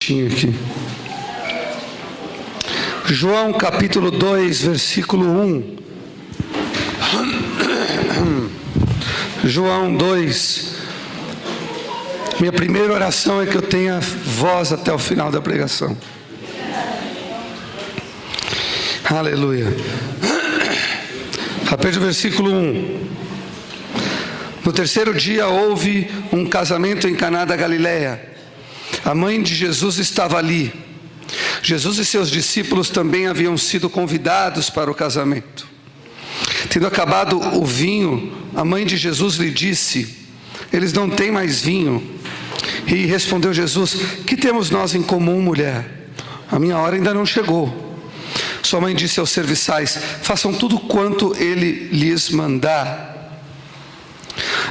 Aqui. João capítulo 2, versículo 1. João 2. Minha primeira oração é que eu tenha voz até o final da pregação. Aleluia. A partir do versículo 1. No terceiro dia houve um casamento em Caná da Galileia. A mãe de Jesus estava ali. Jesus e seus discípulos também haviam sido convidados para o casamento. Tendo acabado o vinho, a mãe de Jesus lhe disse: eles não têm mais vinho. E respondeu Jesus: que temos nós em comum, mulher? A minha hora ainda não chegou. Sua mãe disse aos serviçais: façam tudo quanto ele lhes mandar.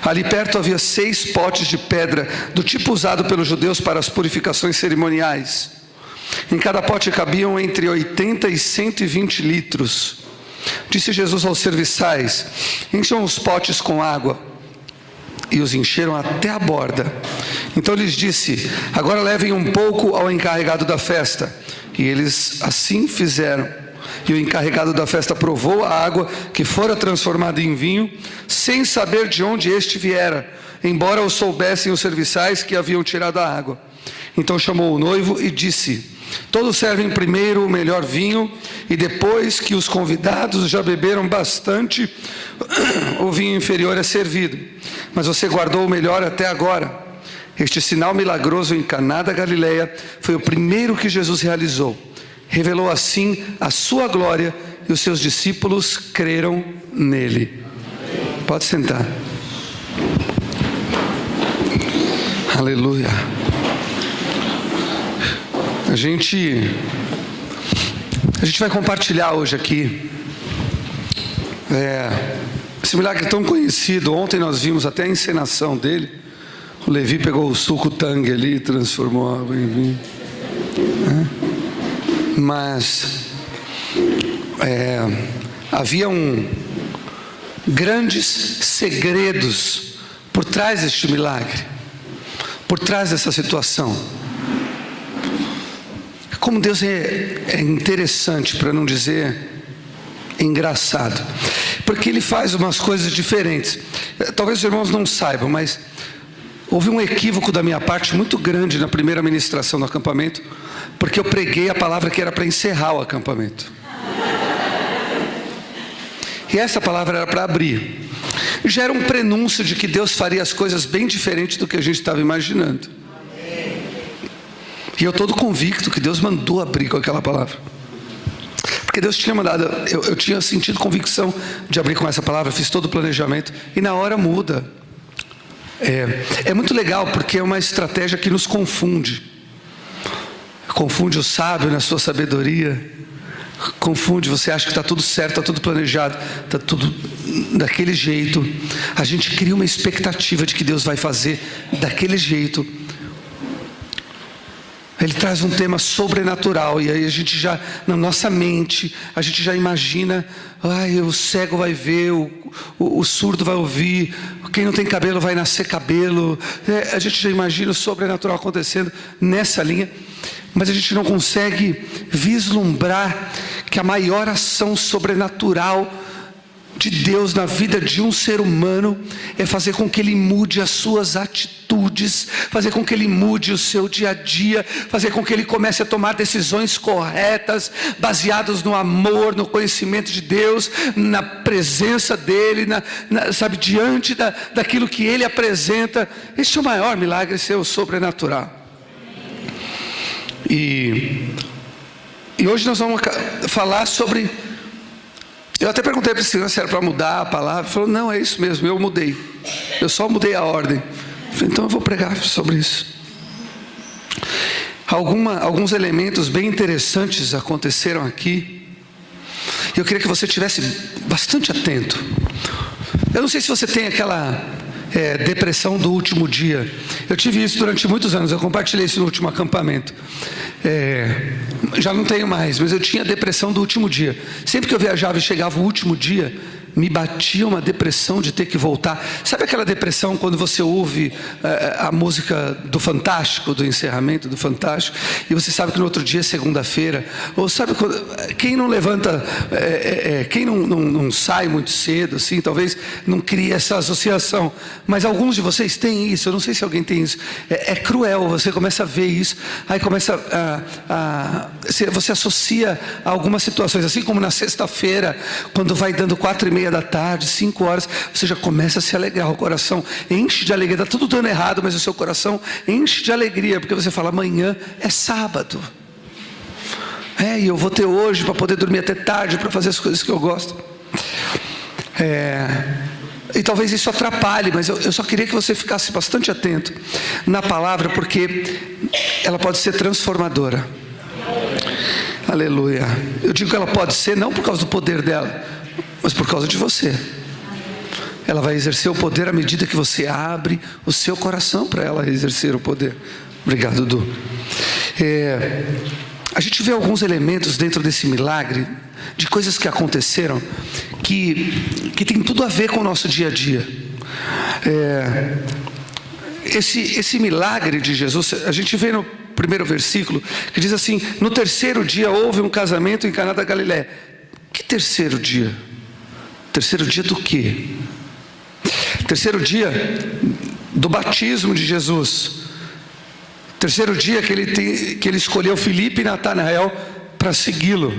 Ali perto havia 6 potes de pedra, do tipo usado pelos judeus para as purificações cerimoniais. Em cada pote cabiam entre 80 e 120 litros. Disse Jesus aos serviçais: encham os potes com água. E os encheram até a borda. Então lhes disse: agora levem um pouco ao encarregado da festa. E eles assim fizeram. E o encarregado da festa provou a água que fora transformada em vinho, sem saber de onde este viera, embora o soubessem os serviçais que haviam tirado a água. Então chamou o noivo e disse: todos servem primeiro o melhor vinho, e depois que os convidados já beberam bastante, o vinho inferior é servido. Mas você guardou o melhor até agora. Este sinal milagroso em Caná da Galileia foi o primeiro que Jesus realizou. Revelou assim a sua glória, e os seus discípulos creram nele. Pode sentar. Aleluia. A gente vai compartilhar hoje aqui esse milagre tão conhecido. Ontem nós vimos até a encenação dele. O Levi pegou o suco Tang ali e transformou a água em vinho. Mas havia grandes segredos por trás deste milagre, por trás dessa situação. Como Deus é interessante, para não dizer engraçado, porque Ele faz umas coisas diferentes. Talvez os irmãos não saibam, mas houve um equívoco da minha parte muito grande na primeira ministração do acampamento, porque eu preguei a palavra que era para encerrar o acampamento. E essa palavra era para abrir. Já era um prenúncio de que Deus faria as coisas bem diferentes do que a gente estava imaginando. E eu todo convicto que Deus mandou abrir com aquela palavra. Porque Deus tinha mandado, eu tinha sentido convicção de abrir com essa palavra, fiz todo o planejamento, e na hora muda. É muito legal, porque é uma estratégia que nos confunde. Confunde o sábio na sua sabedoria. Confunde, você acha que está tudo certo, está tudo planejado, está tudo daquele jeito. A gente cria uma expectativa de que Deus vai fazer daquele jeito. Ele traz um tema sobrenatural, e aí a gente já, na nossa mente, a gente já imagina: o cego vai ver, o surdo vai ouvir, quem não tem cabelo vai nascer cabelo. A gente já imagina o sobrenatural acontecendo nessa linha, mas a gente não consegue vislumbrar que a maior ação sobrenatural de Deus na vida de um ser humano é fazer com que ele mude as suas atitudes, fazer com que ele mude o seu dia a dia, fazer com que ele comece a tomar decisões corretas, baseadas no amor, no conhecimento de Deus, na presença dele, sabe, diante daquilo que ele apresenta. Esse é o maior milagre, esse é o sobrenatural. E hoje nós vamos falar sobre... Eu até perguntei para o senhor se era para mudar a palavra. Ele falou: não, é isso mesmo, eu mudei. Eu só mudei a ordem. Eu falei: então eu vou pregar sobre isso. Alguns elementos bem interessantes aconteceram aqui. E eu queria que você estivesse bastante atento. Eu não sei se você tem aquela depressão do último dia. Eu tive isso durante muitos anos. Eu compartilhei isso no último acampamento. Já não tenho mais, mas eu tinha depressão do último dia. Sempre que eu viajava e chegava o último dia, me batia uma depressão de ter que voltar. Sabe aquela depressão quando você ouve a música do Fantástico, do encerramento do Fantástico, e você sabe que no outro dia é segunda-feira? Ou sabe quem não levanta, quem não sai muito cedo, assim, talvez não crie essa associação, mas alguns de vocês têm isso. Eu não sei se alguém tem isso. É cruel, você começa a ver isso, aí começa você associa a algumas situações, assim como na sexta-feira, quando vai dando 4:30 da tarde, 5 horas, você já começa a se alegrar, o coração enche de alegria. Está tudo dando errado, mas o seu coração enche de alegria, porque você fala: amanhã é sábado, e eu vou ter hoje para poder dormir até tarde, para fazer as coisas que eu gosto. E talvez isso atrapalhe, mas eu só queria que você ficasse bastante atento na palavra, porque ela pode ser transformadora. Aleluia. Eu digo que ela pode ser, não por causa do poder dela, mas por causa de você. Ela vai exercer o poder à medida que você abre o seu coração para ela exercer o poder. Obrigado, Du. A gente vê alguns elementos dentro desse milagre, de coisas que aconteceram, que tem tudo a ver com o nosso dia a dia. Esse milagre de Jesus, a gente vê no primeiro versículo, que diz assim: no terceiro dia houve um casamento em Caná da Galileia. Que terceiro dia? Terceiro dia do quê? Terceiro dia do batismo de Jesus. Terceiro dia que ele escolheu Filipe e Natanael para segui-lo.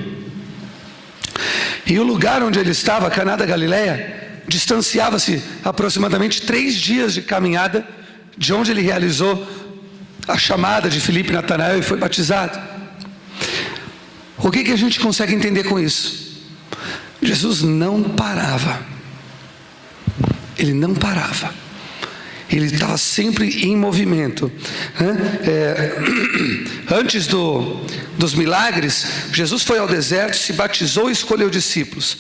E o lugar onde ele estava, Caná da Galileia, distanciava-se aproximadamente 3 dias de caminhada de onde ele realizou a chamada de Filipe e Natanael e foi batizado. O que a gente consegue entender com isso? Jesus não parava. Ele não parava. Ele estava sempre em movimento. Antes dos milagres, Jesus foi ao deserto, se batizou e escolheu discípulos.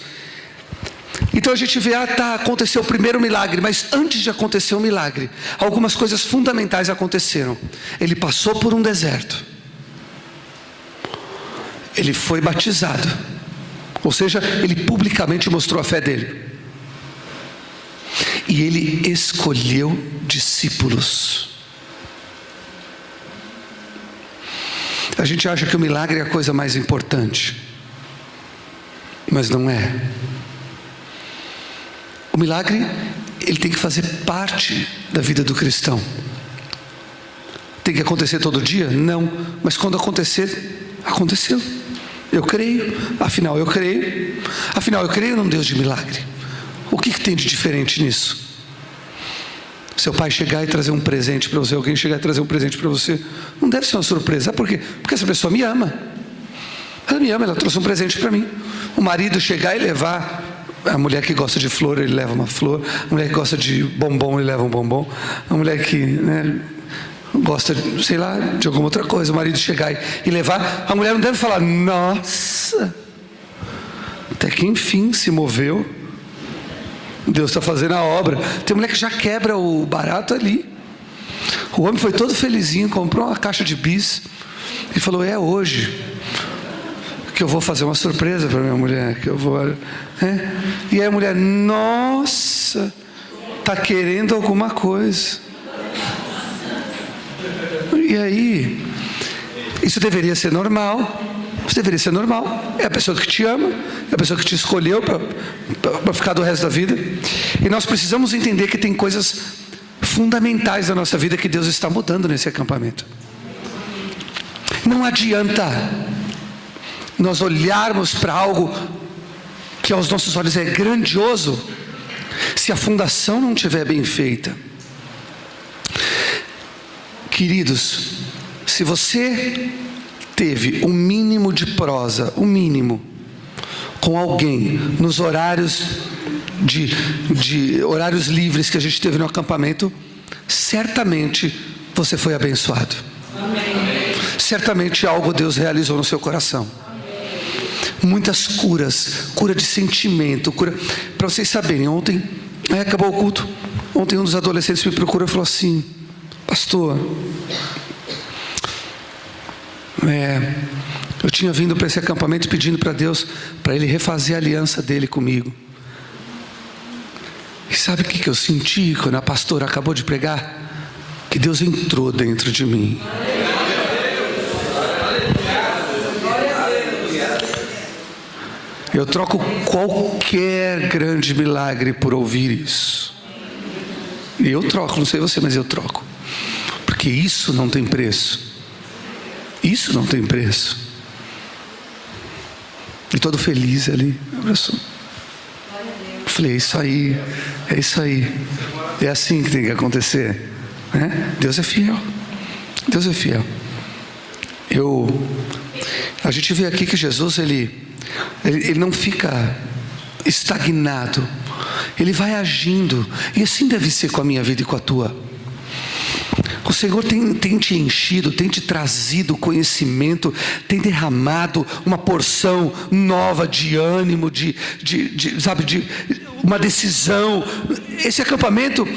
Então a gente vê, aconteceu o primeiro milagre, mas antes de acontecer o milagre, algumas coisas fundamentais aconteceram. Ele passou por um deserto. Ele foi batizado. Ou seja, ele publicamente mostrou a fé dele. E ele escolheu discípulos. A gente acha que o milagre é a coisa mais importante, mas não é. O milagre, ele tem que fazer parte da vida do cristão. Tem que acontecer todo dia? Não. Mas quando acontecer, aconteceu. Eu creio, afinal eu creio. Afinal eu creio num Deus de milagre. O que tem de diferente nisso? Seu pai chegar e trazer um presente para você, alguém chegar e trazer um presente para você, não deve ser uma surpresa. Sabe por quê? Porque essa pessoa me ama. Ela me ama, ela trouxe um presente para mim. O marido chegar e levar, a mulher que gosta de flor, ele leva uma flor. A mulher que gosta de bombom, ele leva um bombom. A mulher que gosta, sei lá, de alguma outra coisa, o marido chegar e levar, a mulher não deve falar: nossa, até que enfim se moveu, Deus está fazendo a obra. Tem mulher que já quebra o barato ali. O homem foi todo felizinho, comprou uma caixa de bis e falou: é hoje que eu vou fazer uma surpresa para minha mulher, que eu vou. E aí a mulher: nossa, está querendo alguma coisa. E aí, isso deveria ser normal. Isso deveria ser normal. É a pessoa que te ama, é a pessoa que te escolheu para ficar do resto da vida. E nós precisamos entender que tem coisas fundamentais da nossa vida que Deus está mudando nesse acampamento. Não adianta nós olharmos para algo que aos nossos olhos é grandioso, se a fundação não estiver bem feita. Queridos, se você teve um mínimo de prosa, um mínimo, com alguém nos horários de horários livres que a gente teve no acampamento, certamente você foi abençoado. Amém. Certamente algo Deus realizou no seu coração. Muitas curas, cura de sentimento, cura. Para vocês saberem, ontem acabou o culto. Ontem um dos adolescentes me procurou e falou assim: pastor, eu tinha vindo para esse acampamento pedindo para Deus, para Ele refazer a aliança dele comigo. E sabe o que eu senti quando a pastora acabou de pregar? Que Deus entrou dentro de mim. Eu troco qualquer grande milagre por ouvir isso. E eu troco, não sei você, mas eu troco. Porque isso não tem preço. Isso não tem preço. E todo feliz ali, abraçou. Falei, é isso aí, é isso aí. É assim que tem que acontecer, né? Deus é fiel. Deus é fiel. A gente vê aqui que Jesus, ele não fica estagnado. Ele vai agindo. E assim deve ser com a minha vida e com a tua. O Senhor tem te enchido, tem te trazido conhecimento, tem derramado uma porção nova de ânimo, de uma decisão. Esse acampamento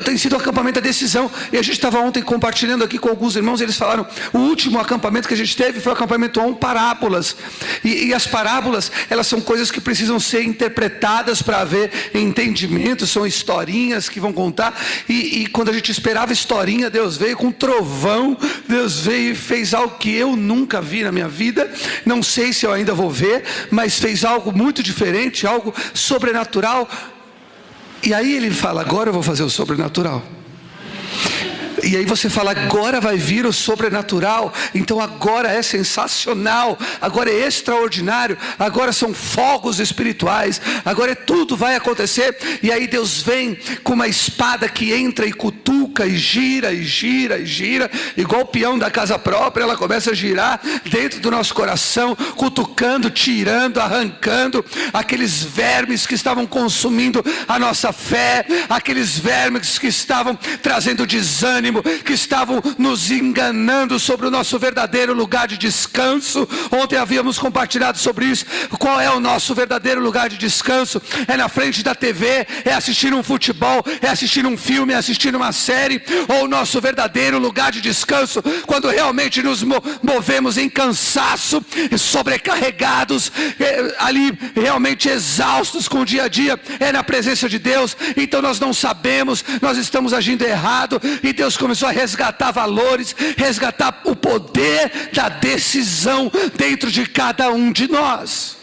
tem sido um acampamento da decisão. E a gente estava ontem compartilhando aqui com alguns irmãos. Eles falaram, o último acampamento que a gente teve foi o acampamento 1, parábolas. E as parábolas, elas são coisas que precisam ser interpretadas para haver entendimento. São historinhas que vão contar. E quando a gente esperava historinha, Deus veio com um trovão. Deus veio e fez algo que eu nunca vi na minha vida. Não sei se eu ainda vou ver, mas fez algo muito diferente, algo sobrenatural. E aí ele fala, agora eu vou fazer o sobrenatural. E aí você fala, agora vai vir o sobrenatural. Então agora é sensacional, agora é extraordinário, agora são fogos espirituais, agora tudo vai acontecer. E aí Deus vem com uma espada que entra e cutuca e gira e gira e gira, igual o peão da casa própria. Ela começa a girar dentro do nosso coração, cutucando, tirando, arrancando aqueles vermes que estavam consumindo a nossa fé, aqueles vermes que estavam trazendo desânimo, que estavam nos enganando sobre o nosso verdadeiro lugar de descanso. Ontem havíamos compartilhado sobre isso. Qual é o nosso verdadeiro lugar de descanso? É na frente da TV, é assistir um futebol, é assistir um filme, é assistir uma série? Ou o nosso verdadeiro lugar de descanso, quando realmente nos movemos em cansaço, sobrecarregados, ali realmente exaustos com o dia a dia, é na presença de Deus? Então nós não sabemos, nós estamos agindo errado, e Deus começou a resgatar valores, resgatar o poder da decisão dentro de cada um de nós.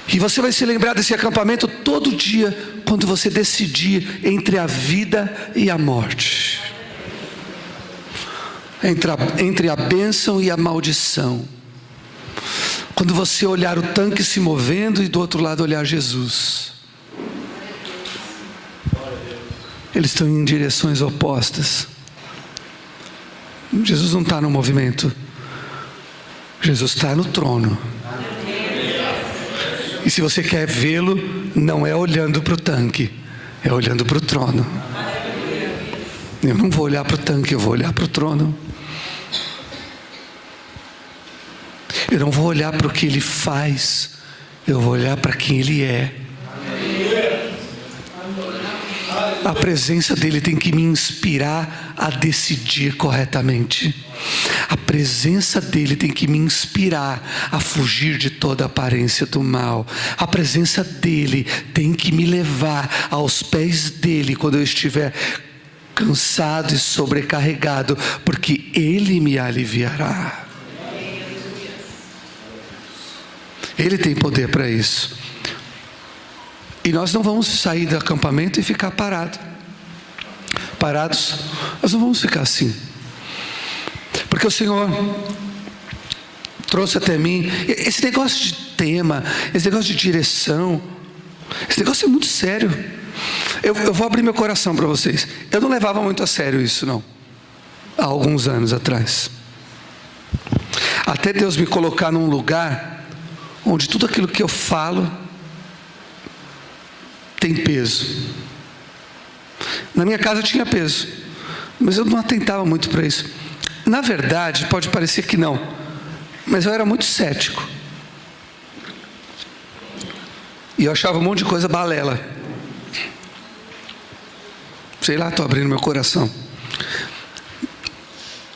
E você vai se lembrar desse acampamento todo dia, quando você decidir entre a vida e a morte, entre a bênção e a maldição. Quando você olhar o tanque se movendo e do outro lado olhar Jesus. Eles estão em direções opostas. Jesus não está no movimento. Jesus está no trono. E se você quer vê-lo, não é olhando para o tanque, é olhando para o trono. Eu não vou olhar para o tanque, eu vou olhar para o trono. Eu não vou olhar para o que Ele faz, eu vou olhar para quem Ele é. A presença dEle tem que me inspirar a decidir corretamente. A presença dEle tem que me inspirar a fugir de toda aparência do mal. A presença dEle tem que me levar aos pés dEle quando eu estiver cansado e sobrecarregado, porque Ele me aliviará. Ele tem poder para isso. E nós não vamos sair do acampamento e ficar parados. Nós não vamos ficar assim. Porque o Senhor trouxe até mim esse negócio de tema, esse negócio de direção. Esse negócio é muito sério. Eu vou abrir meu coração para vocês. Eu não levava muito a sério isso, não. Há alguns anos atrás. Até Deus me colocar num lugar onde tudo aquilo que eu falo tem peso. Na minha casa tinha peso, mas eu não atentava muito para isso. Na verdade, pode parecer que não, mas eu era muito cético. E eu achava um monte de coisa balela. Sei lá, estou abrindo meu coração.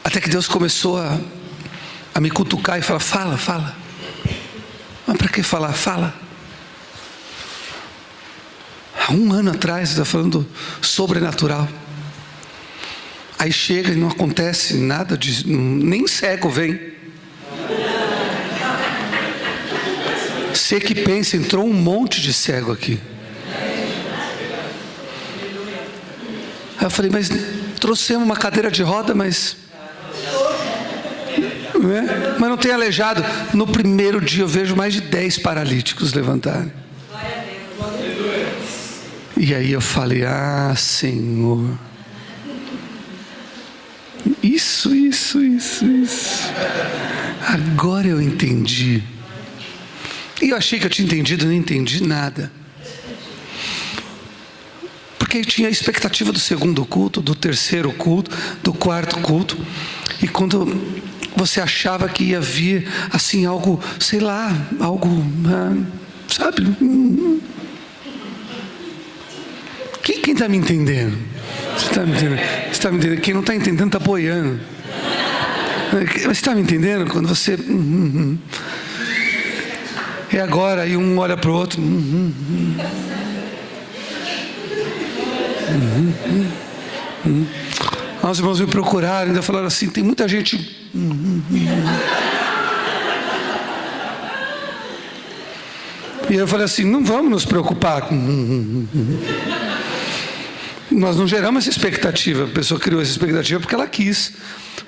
Até que Deus começou a me cutucar e falar, fala. Mas para que falar? Fala. há 1 ano atrás, está falando sobrenatural. Aí chega e não acontece nada, nem cego vem. Você que pensa, entrou um monte de cego aqui. Aí eu falei, mas trouxemos uma cadeira de roda, mas não tem aleijado. No primeiro dia eu vejo mais de 10 paralíticos levantarem. E aí eu falei, Senhor, isso. Agora eu entendi. E eu achei que eu tinha entendido, não entendi nada. Porque eu tinha a expectativa do segundo culto, do terceiro culto, do quarto culto. E quando você achava que ia vir assim algo, sei lá, algo, sabe? Quem está me entendendo? Você está me entendendo? Você está me entendendo? Quem não está entendendo está boiando. Você está me entendendo? Quando você... É agora, aí um olha para o outro. Os irmãos me procuraram, ainda falaram assim, tem muita gente. E eu falei assim, não vamos nos preocupar com. Nós não geramos essa expectativa. A pessoa criou essa expectativa porque ela quis.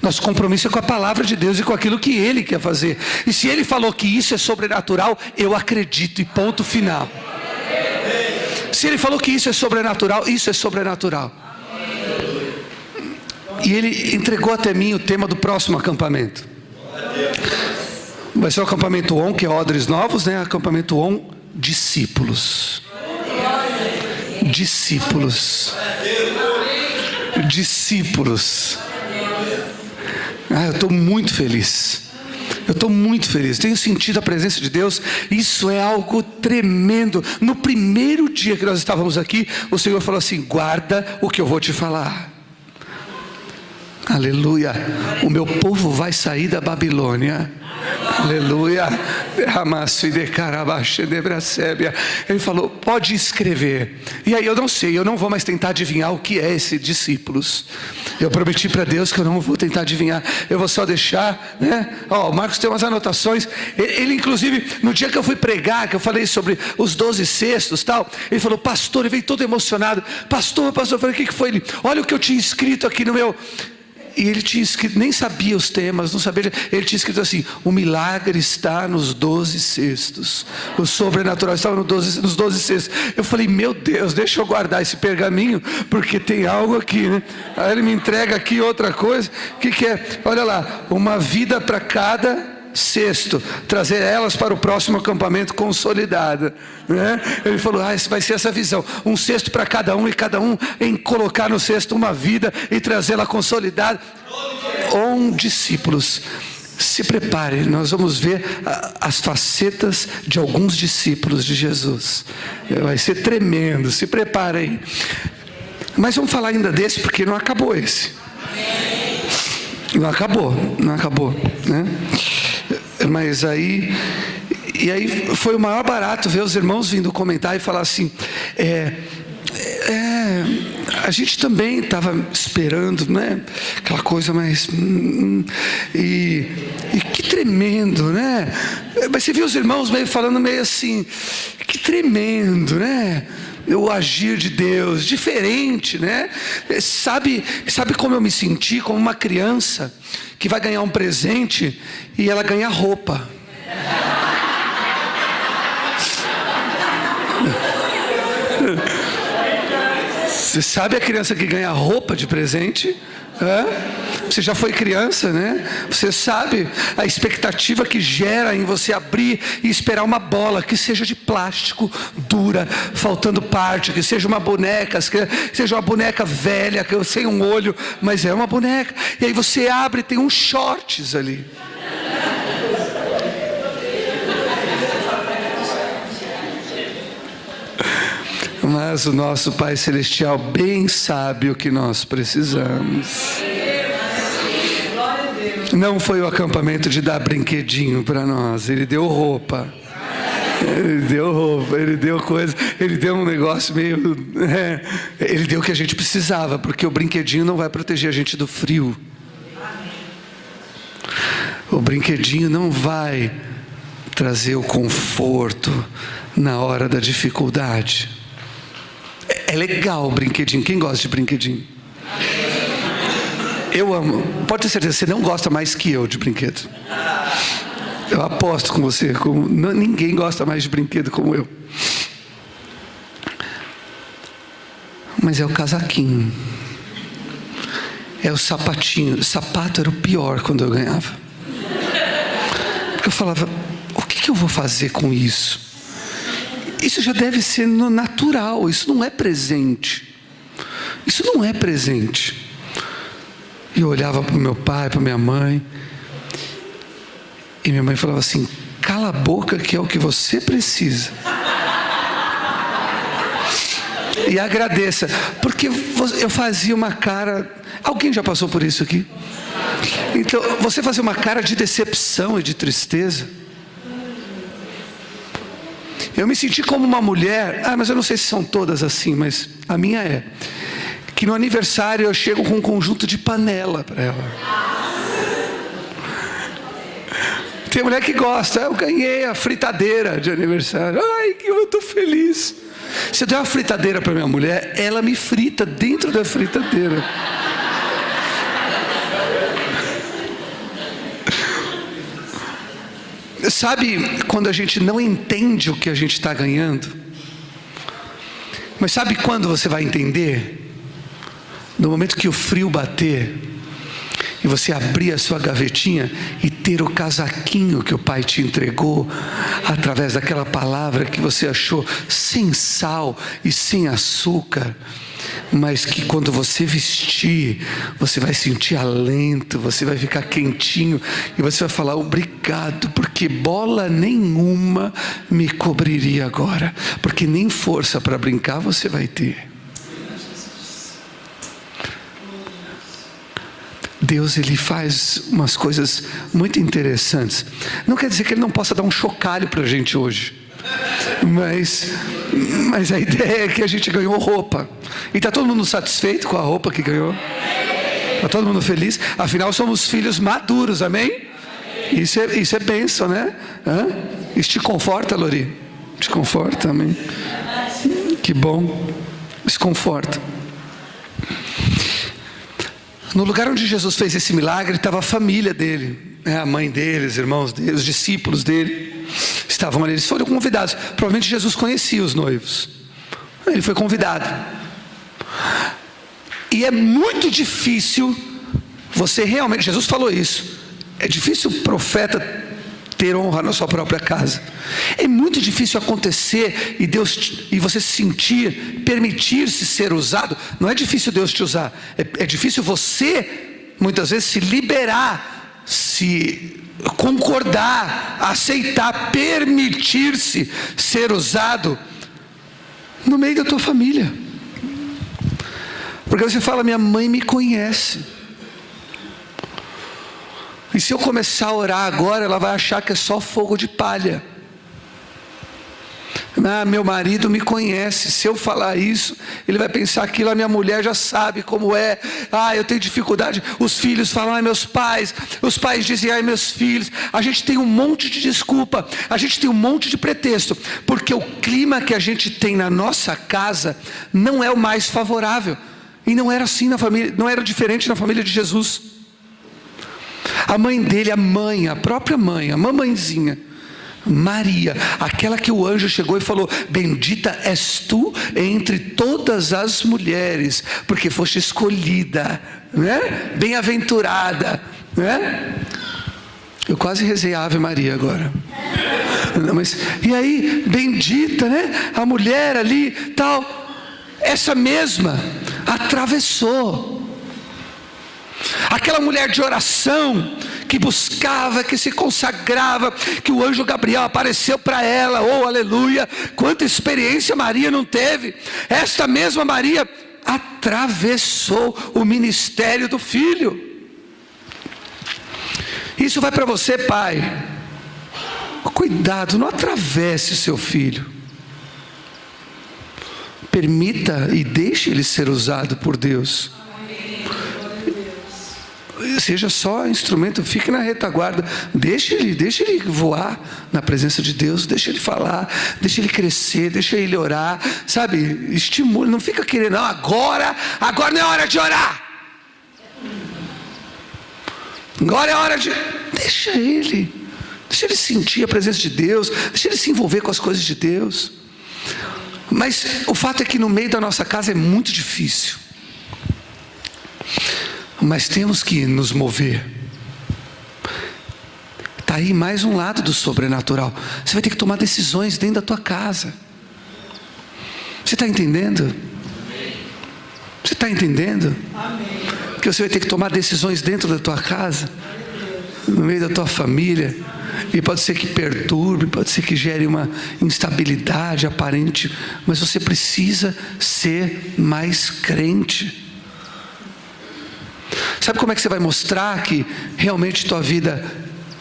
Nosso compromisso é com a palavra de Deus e com aquilo que Ele quer fazer. E se Ele falou que isso é sobrenatural, eu acredito, e ponto final. Se Ele falou que isso é sobrenatural, isso é sobrenatural. E Ele entregou até mim o tema do próximo acampamento. Vai ser o acampamento ON, que é Odres Novos, né? Acampamento ON, discípulos. Discípulos. Eu estou muito feliz. Tenho sentido a presença de Deus. Isso é algo tremendo. No primeiro dia que nós estávamos aqui, o Senhor falou assim, guarda o que eu vou te falar. Aleluia. O meu povo vai sair da Babilônia. Aleluia. Ele falou, pode escrever. E aí eu não sei, eu não vou mais tentar adivinhar o que é esse discípulos. Eu prometi para Deus que eu não vou tentar adivinhar. Eu vou só deixar, né? O Marcos tem umas anotações. Ele inclusive, no dia que eu fui pregar, que eu falei sobre os 12 cestos, tal, ele falou, pastor, ele veio todo emocionado. Pastor, eu falei, o que foi? Ele, olha o que eu tinha escrito aqui no meu... E ele tinha escrito, nem sabia os temas, não sabia. Ele tinha escrito assim, o milagre está nos 12 cestos. O sobrenatural estava nos 12 cestos. Eu falei, meu Deus, deixa eu guardar esse pergaminho, porque tem algo aqui, né? Aí ele me entrega aqui outra coisa. O que é? Olha lá, uma vida para cada cesto, trazer elas para o próximo acampamento consolidada, né? Ele falou, vai ser essa visão, um cesto para cada um, e cada um em colocar no cesto uma vida e trazê-la consolidada. Discípulos, se prepare, nós vamos ver as facetas de alguns discípulos de Jesus. Vai ser tremendo, se preparem. Mas vamos falar ainda desse, porque não acabou esse. Não acabou, né? Mas aí foi o maior barato ver os irmãos vindo comentar e falar assim, a gente também estava esperando, né? Aquela coisa mais... E que tremendo, né? Mas você viu os irmãos meio falando meio assim, que tremendo, né? O agir de Deus, diferente, né? Sabe como eu me senti? Como uma criança que vai ganhar um presente e ela ganha roupa. Você sabe a criança que ganha roupa de presente? Você já foi criança, né? Você sabe a expectativa que gera em você abrir e esperar uma bola que seja de plástico, dura, faltando parte, que seja uma boneca, que seja uma boneca velha, sem um olho, mas é uma boneca. E aí você abre e tem uns shorts ali. Mas o nosso Pai Celestial bem sabe o que nós precisamos. Não foi o acampamento de dar brinquedinho para nós, Ele deu roupa. Ele deu roupa, ele deu coisa, ele deu um negócio meio... ele deu o que a gente precisava, porque o brinquedinho não vai proteger a gente do frio. O brinquedinho não vai trazer o conforto na hora da dificuldade. É legal o brinquedinho. Quem gosta de brinquedinho? Eu amo. Pode ter certeza, você não gosta mais que eu de brinquedo. Eu aposto com você, ninguém gosta mais de brinquedo como eu. Mas é o casaquinho, é o sapatinho. O sapato era o pior quando eu ganhava, porque eu falava, o que eu vou fazer com isso? Isso já deve ser no natural, isso não é presente. Isso não é presente. E eu olhava para o meu pai, para minha mãe, e minha mãe falava assim, cala a boca que é o que você precisa. E agradeça, porque eu fazia uma cara... Alguém já passou por isso aqui? Então, você fazia uma cara de decepção e de tristeza. Eu me senti como uma mulher, mas eu não sei se são todas assim, mas a minha é, que no aniversário eu chego com um conjunto de panela para ela. Tem mulher que gosta, eu ganhei a fritadeira de aniversário, ai, que eu estou feliz. Se eu der uma fritadeira para minha mulher, ela me frita dentro da fritadeira. Sabe quando a gente não entende o que a gente está ganhando? Mas sabe quando você vai entender? No momento que o frio bater e você abrir a sua gavetinha e ter o casaquinho que o pai te entregou através daquela palavra que você achou sem sal e sem açúcar, mas que quando você vestir, você vai sentir alento, você vai ficar quentinho e você vai falar obrigado, porque bola nenhuma me cobriria agora, porque nem força para brincar você vai ter. Deus, Ele faz umas coisas muito interessantes. Não quer dizer que Ele não possa dar um chocalho para a gente hoje, mas a ideia é que a gente ganhou roupa. E está todo mundo satisfeito com a roupa que ganhou? Está todo mundo feliz? Afinal somos filhos maduros, amém? Isso é bênção, né? Isso te conforta, Lori? Te conforta, amém? Que bom. Isso conforta. No lugar onde Jesus fez esse milagre estava a família dele, a mãe dele, os irmãos dele, os discípulos dele estavam ali, eles foram convidados. Provavelmente Jesus conhecia os noivos, ele foi convidado. E é muito difícil você realmente, Jesus falou isso, é difícil o profeta ter honra na sua própria casa. É muito difícil acontecer e você se sentir, permitir-se ser usado. Não é difícil Deus te usar, é difícil você muitas vezes se liberar, se concordar, aceitar, permitir-se ser usado no meio da tua família. Porque você fala, minha mãe me conhece, e se eu começar a orar agora, ela vai achar que é só fogo de palha. Meu marido me conhece, se eu falar isso, ele vai pensar aquilo, a minha mulher já sabe como é. Eu tenho dificuldade. Os filhos falam, meus pais. Os pais dizem, meus filhos. A gente tem um monte de desculpa, a gente tem um monte de pretexto, porque o clima que a gente tem na nossa casa não é o mais favorável. E não era assim na família, não era diferente na família de Jesus. A mãe dele, a própria mãe, a mamãezinha, Maria, aquela que o anjo chegou e falou, bendita és tu entre todas as mulheres, porque foste escolhida, né? Bem-aventurada, né? Eu quase rezei a Ave Maria agora. Não, mas, e aí, bendita, né? A mulher ali, tal, essa mesma atravessou. Aquela mulher de oração, que buscava, que se consagrava, que o anjo Gabriel apareceu para ela, aleluia, quanta experiência Maria não teve. Esta mesma Maria atravessou o ministério do Filho. Isso vai para você, pai, Cuidado, não atravesse o seu filho. Permita e deixe ele ser usado por Deus. Seja só instrumento, fique na retaguarda, deixe ele voar na presença de Deus, deixe ele falar, deixe ele crescer, deixe ele orar, sabe? Estimule, não fica querendo, não, agora não é hora de orar. Agora é hora de... Deixa ele sentir a presença de Deus, deixa ele se envolver com as coisas de Deus. Mas o fato é que no meio da nossa casa é muito difícil. Mas temos que nos mover. Está aí mais um lado do sobrenatural. Você vai ter que tomar decisões dentro da tua casa. Você está entendendo? Você está entendendo? Que você vai ter que tomar decisões dentro da tua casa, no meio da tua família. E pode ser que perturbe, pode ser que gere uma instabilidade aparente, mas você precisa ser mais crente. Sabe como é que você vai mostrar que realmente tua vida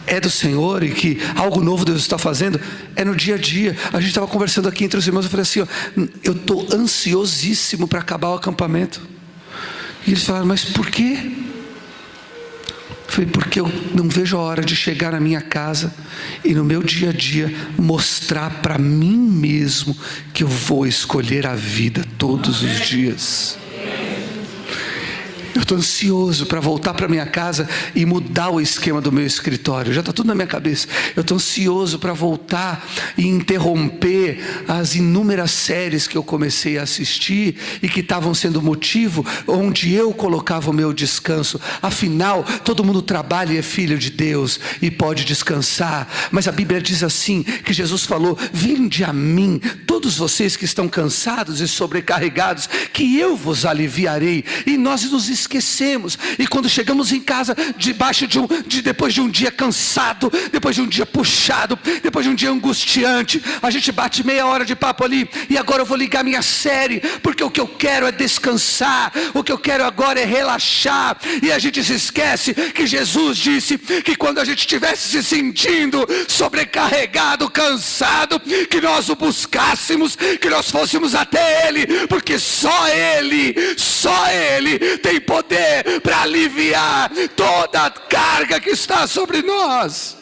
é do Senhor e que algo novo Deus está fazendo? É no dia a dia. A gente estava conversando aqui entre os irmãos, eu falei assim, eu estou ansiosíssimo para acabar o acampamento. E eles falaram, mas por quê? Eu falei, porque eu não vejo a hora de chegar na minha casa e no meu dia a dia mostrar para mim mesmo que eu vou escolher a vida todos os dias. Eu estou ansioso para voltar para minha casa e mudar o esquema do meu escritório. Já está tudo na minha cabeça. Eu estou ansioso para voltar e interromper as inúmeras séries que eu comecei a assistir e que estavam sendo motivo onde eu colocava o meu descanso. Afinal, todo mundo trabalha e é filho de Deus e pode descansar. Mas a Bíblia diz assim, que Jesus falou, vinde a mim, todos vocês que estão cansados e sobrecarregados, que eu vos aliviarei. E nós nos esquecemos, e quando chegamos em casa depois de um dia cansado, depois de um dia puxado, depois de um dia angustiante, a gente bate meia hora de papo ali, e agora eu vou ligar minha série, porque o que eu quero é descansar, o que eu quero agora é relaxar, e a gente se esquece que Jesus disse que quando a gente estivesse se sentindo sobrecarregado, cansado, que nós o buscássemos, que nós fôssemos até Ele, porque só Ele tem poder para aliviar toda a carga que está sobre nós.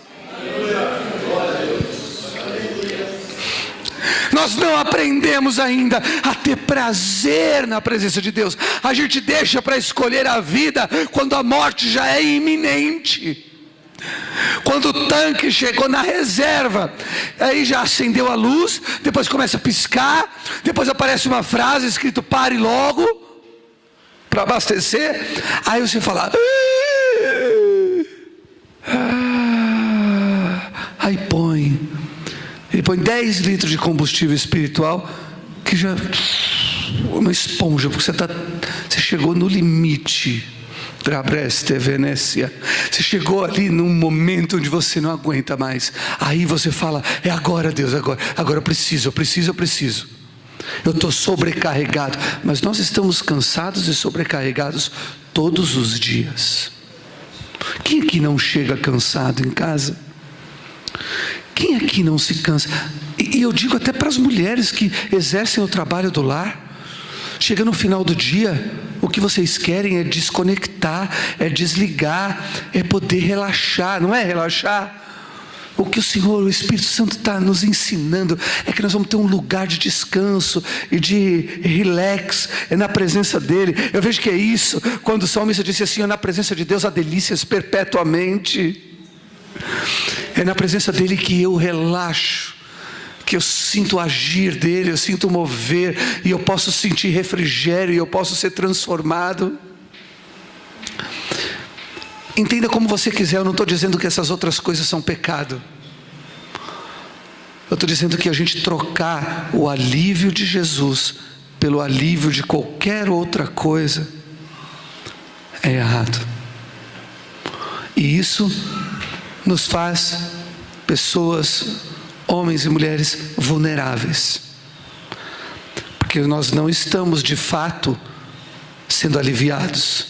Nós não aprendemos ainda a ter prazer na presença de Deus. A gente deixa para escolher a vida quando a morte já é iminente. Quando o tanque chegou na reserva, aí já acendeu a luz, depois começa a piscar, depois aparece uma frase escrito pare logo, para abastecer, aí você fala, aí ele põe 10 litros de combustível espiritual, que já, uma esponja, porque você chegou no limite, você chegou ali num momento onde você não aguenta mais, aí você fala, é agora Deus, agora eu preciso, eu estou sobrecarregado. Mas nós estamos cansados e sobrecarregados todos os dias. Quem aqui não chega cansado em casa? Quem aqui não se cansa? E eu digo até para as mulheres que exercem o trabalho do lar. Chega no final do dia, o que vocês querem é desconectar, é desligar, é poder relaxar. Não é relaxar? O que o Senhor, o Espírito Santo está nos ensinando é que nós vamos ter um lugar de descanso e de relax, é na presença dEle. Eu vejo que é isso, quando o salmista disse assim, na presença de Deus há delícias perpetuamente. É na presença dEle que eu relaxo, que eu sinto o agir dEle, eu sinto o mover, e eu posso sentir refrigério, e eu posso ser transformado. Entenda como você quiser, eu não estou dizendo que essas outras coisas são pecado. Eu estou dizendo que a gente trocar o alívio de Jesus pelo alívio de qualquer outra coisa é errado. E isso nos faz pessoas, homens e mulheres vulneráveis. Porque nós não estamos de fato sendo aliviados.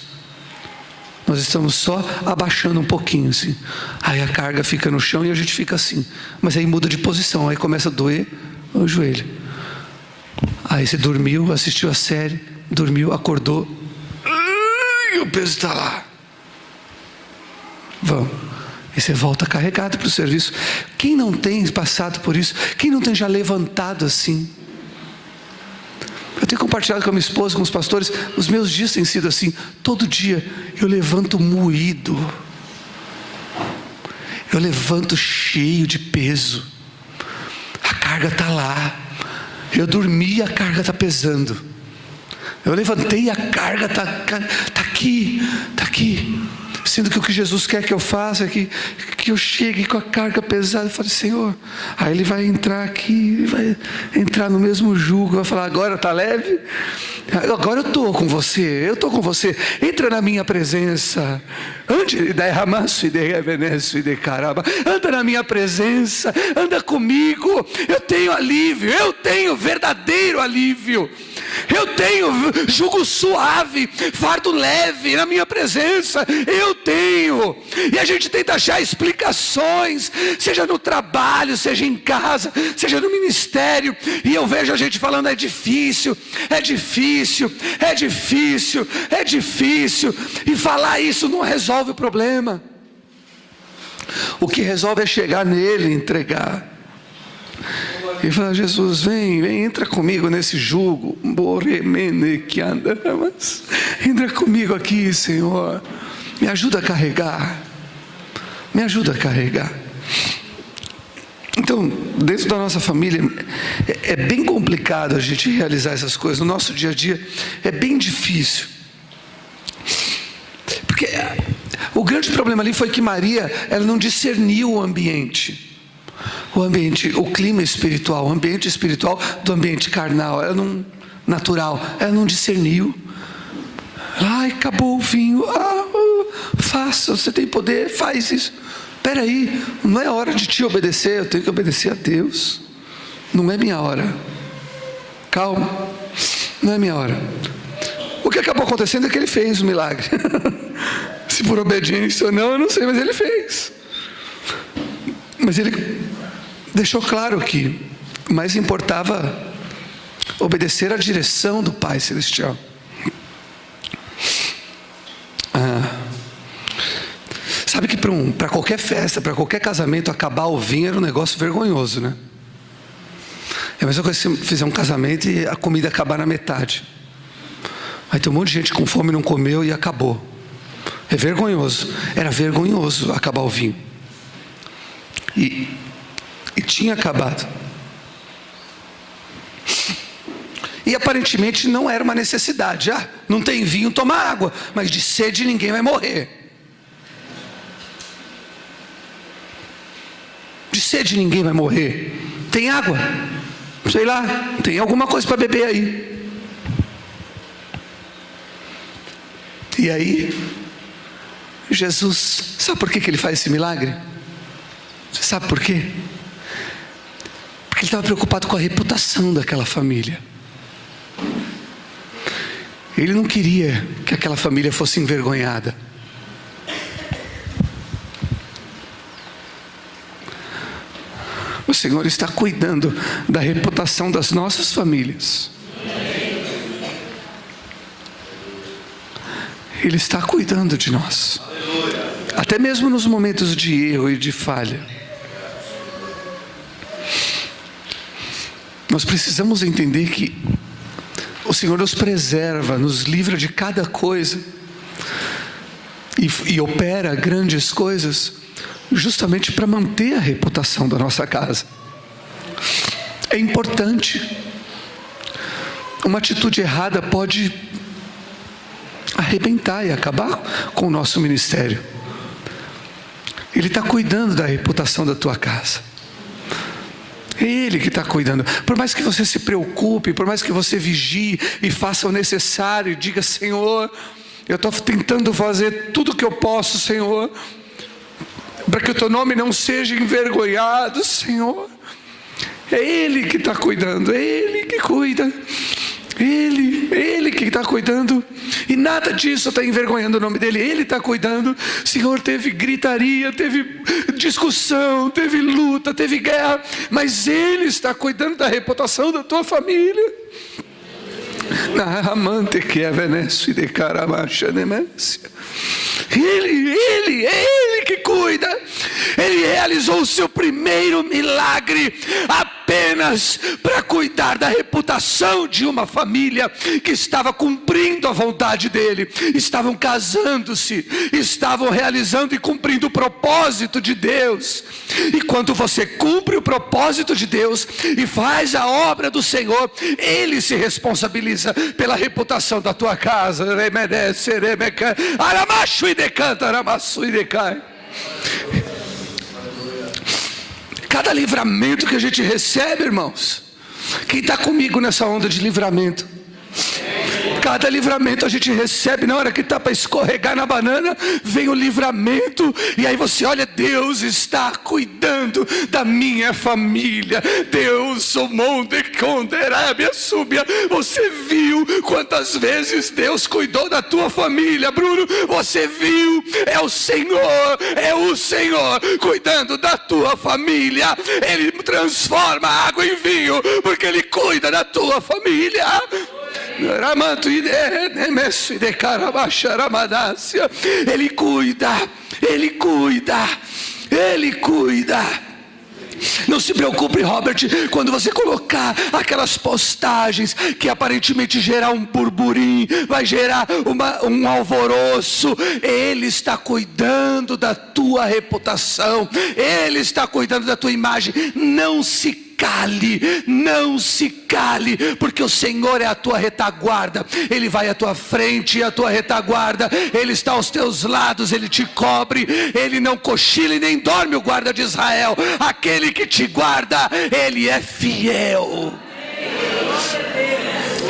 nós estamos só abaixando um pouquinho assim. Aí a carga fica no chão e a gente fica assim. Mas aí muda de posição, aí começa a doer o joelho. Aí você dormiu, assistiu a série, dormiu, acordou, e o peso está lá. Vamos. E você volta carregado para o serviço. Quem não tem passado por isso? Quem não tem já levantado assim? Eu tenho compartilhado com a minha esposa, com os pastores, os meus dias têm sido assim. Todo dia eu levanto moído. Eu levanto cheio de peso. A carga está lá. Eu dormi, a carga está pesando. Eu levantei e a carga está aqui. Está aqui. Sendo que o que Jesus quer que eu faça é que eu chegue com a carga pesada e fale: Senhor. Aí Ele vai entrar aqui, vai entrar no mesmo jugo, vai falar: agora está leve? Agora eu estou com você, entra na minha presença, anda na minha presença, anda comigo, eu tenho alívio, eu tenho verdadeiro alívio, eu tenho jugo suave, fardo leve na minha presença, eu tenho. E a gente tenta achar explicações, seja no trabalho, seja em casa, seja no ministério, e eu vejo a gente falando: é difícil, e falar isso não resolve o problema. O que resolve é chegar nele, entregar e falar: Jesus, vem, entra comigo nesse jugo, entra comigo aqui, Senhor, me ajuda a carregar, Então, dentro da nossa família, é bem complicado a gente realizar essas coisas. No nosso dia a dia, é bem difícil. Porque o grande problema ali foi que Maria, ela não discerniu o ambiente, o clima espiritual, o ambiente espiritual do ambiente carnal, natural, ela não discerniu. Ai, acabou o vinho, faça, você tem poder, faz isso. Espera aí, não é hora de te obedecer, eu tenho que obedecer a Deus, não é minha hora, calma, não é minha hora. O que acabou acontecendo é que ele fez o milagre. Se por obediência ou não, eu não sei, mas ele fez. Mas ele deixou claro que mais importava obedecer à direção do Pai Celestial. Sabe que para qualquer festa, para qualquer casamento, acabar o vinho era um negócio vergonhoso, né? É a mesma coisa se você fizer um casamento e a comida acabar na metade. Aí tem um monte de gente com fome, não comeu e acabou. É vergonhoso. Era vergonhoso acabar o vinho. E tinha acabado. E aparentemente não era uma necessidade. Não tem vinho, toma água. Mas de sede ninguém vai morrer. De sede ninguém vai morrer. Tem água, sei lá, tem alguma coisa para beber aí. E aí Jesus, sabe por que ele faz esse milagre? Você sabe por quê? Porque ele estava preocupado com a reputação daquela família. Ele não queria que aquela família fosse envergonhada. O Senhor está cuidando da reputação das nossas famílias. Ele está cuidando de nós. Até mesmo nos momentos de erro e de falha. Nós precisamos entender que o Senhor nos preserva, nos livra de cada coisa. E opera grandes coisas justamente para manter a reputação da nossa casa. É importante. Uma atitude errada pode arrebentar e acabar com o nosso ministério. Ele está cuidando da reputação da tua casa. É Ele que está cuidando. Por mais que você se preocupe, por mais que você vigie e faça o necessário, e diga: Senhor, eu estou tentando fazer tudo o que eu posso, Senhor, para que o teu nome não seja envergonhado, Senhor. É Ele que está cuidando, é Ele que cuida. Ele que está cuidando, e nada disso está envergonhando o nome dele. Ele está cuidando. Senhor, teve gritaria, teve discussão, teve luta, teve guerra, mas Ele está cuidando da reputação da tua família. Na amante que é Venécio e de Caramacha Demência. Ele que cuida. Ele realizou o seu primeiro milagre apenas para cuidar da reputação de uma família que estava cumprindo a vontade dele, estavam casando-se, estavam realizando e cumprindo o propósito de Deus. E quando você cumpre o propósito de Deus e faz a obra do Senhor, Ele se responsabiliza pela reputação da tua casa. Cada livramento que a gente recebe, irmãos, quem está comigo nessa onda de livramento? Cada livramento a gente recebe, na hora que está para escorregar na banana, vem o livramento, e aí você olha, Deus está cuidando da minha família. Deus, o monte conderábia súbia. Você viu quantas vezes Deus cuidou da tua família, Bruno? Você viu? É o Senhor cuidando da tua família. Ele transforma a água em vinho, porque Ele cuida da tua família. Ele cuida. Não se preocupe, Robert, quando você colocar aquelas postagens que aparentemente gerar um burburinho, vai gerar um alvoroço. Ele está cuidando da tua reputação, Ele está cuidando da tua imagem. Não se cale, porque o Senhor é a tua retaguarda. Ele vai à tua frente e à tua retaguarda. Ele está aos teus lados, Ele te cobre. Ele não cochila e nem dorme, o guarda de Israel. Aquele que te guarda, Ele é fiel.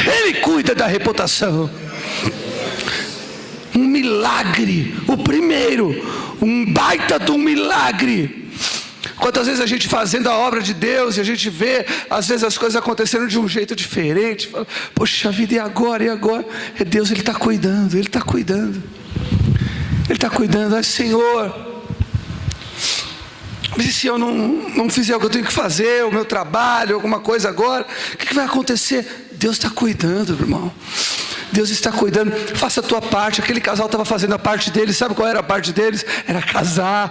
Ele cuida da reputação. Um milagre, o primeiro, um baita de um milagre. Quantas vezes a gente fazendo a obra de Deus e a gente vê, às vezes, as coisas acontecendo de um jeito diferente. Fala, poxa vida, e agora? É Deus, Ele está cuidando, Ele está cuidando. Ele está cuidando. Ai, Senhor, mas e se eu não fizer o que eu tenho que fazer, o meu trabalho, alguma coisa agora? O que vai acontecer? Deus está cuidando, irmão. Deus está cuidando. Faça a tua parte. Aquele casal estava fazendo a parte deles. Sabe qual era a parte deles? Era casar.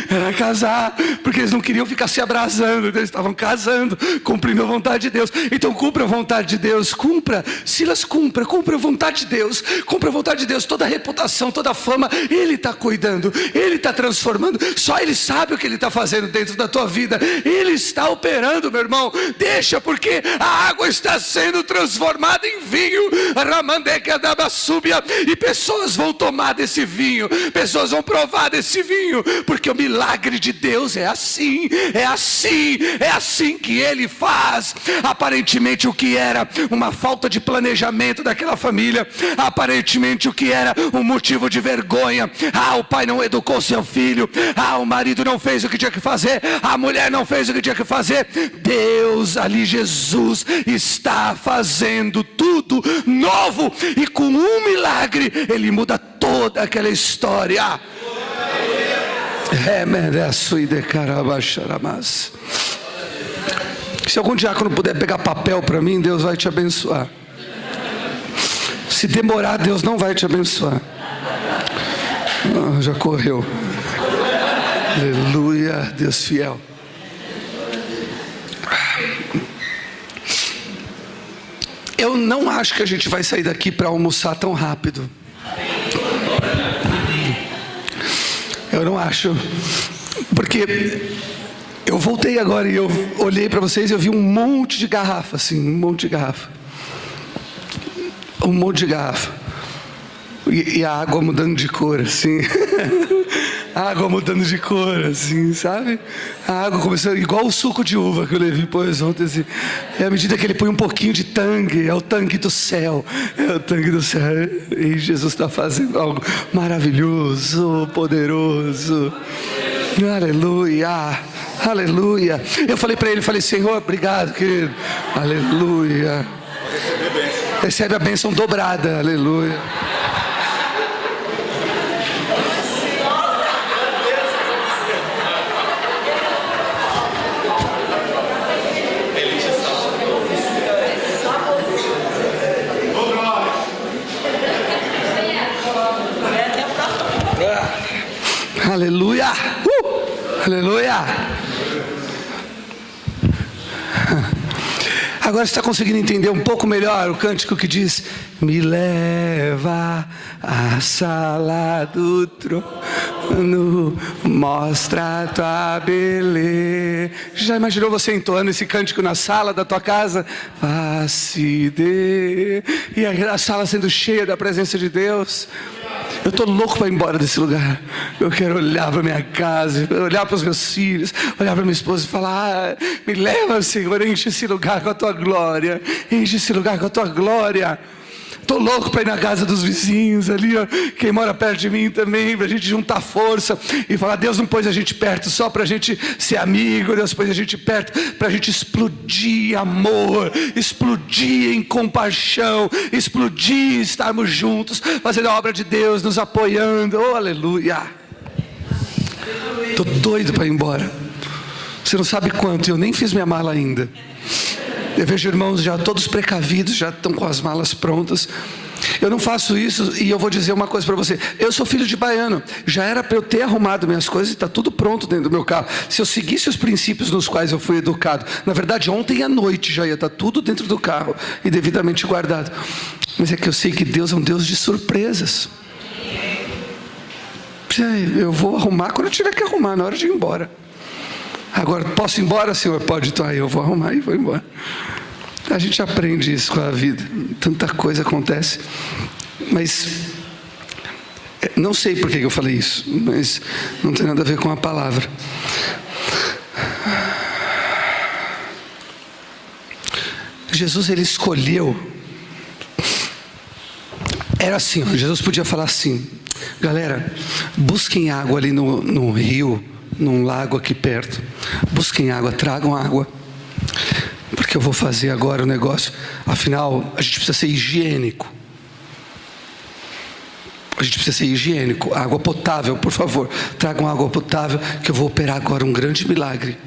Era casar, porque eles não queriam ficar se abrasando. Eles estavam casando, cumprindo a vontade de Deus. Então cumpra a vontade de Deus. Cumpra, Silas, cumpra a vontade de Deus. Cumpra a vontade de Deus. Toda a reputação, toda a fama, Ele está cuidando, Ele está transformando. Só Ele sabe o que Ele está fazendo dentro da tua vida. Ele está operando, meu irmão. Deixa, porque a água está sendo transformada em vinho. E pessoas vão tomar desse vinho, pessoas vão provar desse vinho, porque o milagre de Deus é assim que Ele faz. Aparentemente o que era uma falta de planejamento daquela família, aparentemente o que era um motivo de vergonha, o pai não educou seu filho, o marido não fez o que tinha que fazer, a mulher não fez o que tinha que fazer, Deus ali, Jesus está fazendo tudo novo, e com um milagre Ele muda toda aquela história. Se algum diácono puder pegar papel para mim, Deus vai te abençoar. Se demorar, Deus não vai te abençoar. Já correu. Aleluia, Deus fiel. Eu não acho que a gente vai sair daqui para almoçar tão rápido. Eu não acho. Porque eu voltei agora e eu olhei para vocês e eu vi um monte de garrafa, assim, um monte de garrafa. E a água mudando de cor, assim. A água mudando de cor, assim, sabe? A água começou igual o suco de uva que o Levi pôs ontem, assim. E à medida que ele põe um pouquinho de tangue, é o tangue do céu. É o tangue do céu. E Jesus está fazendo algo maravilhoso, poderoso. Aleluia. Aleluia. Eu falei para ele, Senhor, obrigado, querido. Aleluia. Recebe a bênção dobrada, aleluia. Aleluia! Aleluia! Agora você está conseguindo entender um pouco melhor o cântico que diz: me leva à sala do trono, mostra a tua beleza. Já imaginou você entoando esse cântico na sala da tua casa? Face de... E a sala sendo cheia da presença de Deus. Eu estou louco para ir embora desse lugar. Eu quero olhar para minha casa, olhar para os meus filhos, olhar para minha esposa e falar: me leva, Senhor, enche esse lugar com a tua glória. Enche esse lugar com a tua glória. Estou louco para ir na casa dos vizinhos ali, ó, quem mora perto de mim também, para a gente juntar força e falar: Deus não pôs a gente perto só para a gente ser amigo, Deus pôs a gente perto para a gente explodir em amor, explodir em compaixão, explodir em estarmos juntos, fazendo a obra de Deus, nos apoiando. Oh, aleluia! Estou doido para ir embora. Você não sabe quanto, eu nem fiz minha mala ainda. Eu vejo irmãos já todos precavidos, já estão com as malas prontas. Eu não faço isso, e eu vou dizer uma coisa para você: eu sou filho de baiano, já era para eu ter arrumado minhas coisas e está tudo pronto dentro do meu carro. Se eu seguisse os princípios nos quais eu fui educado, na verdade ontem à noite já ia estar tudo dentro do carro e devidamente guardado. Mas é que eu sei que Deus é um Deus de surpresas. Eu vou arrumar quando eu tiver que arrumar, na hora de ir embora. Agora, posso ir embora, Senhor? Pode, então aí eu vou arrumar e vou embora. A gente aprende isso com a vida. Tanta coisa acontece. Mas, não sei por que eu falei isso, mas não tem nada a ver com a palavra. Jesus, ele escolheu. Era assim, Jesus podia falar assim: galera, busquem água ali no rio, num lago aqui perto. Busquem água, tragam água, porque eu vou fazer agora o negócio. Afinal, a gente precisa ser higiênico. A gente precisa ser higiênico. Água potável, por favor, tragam água potável, que eu vou operar agora um grande milagre.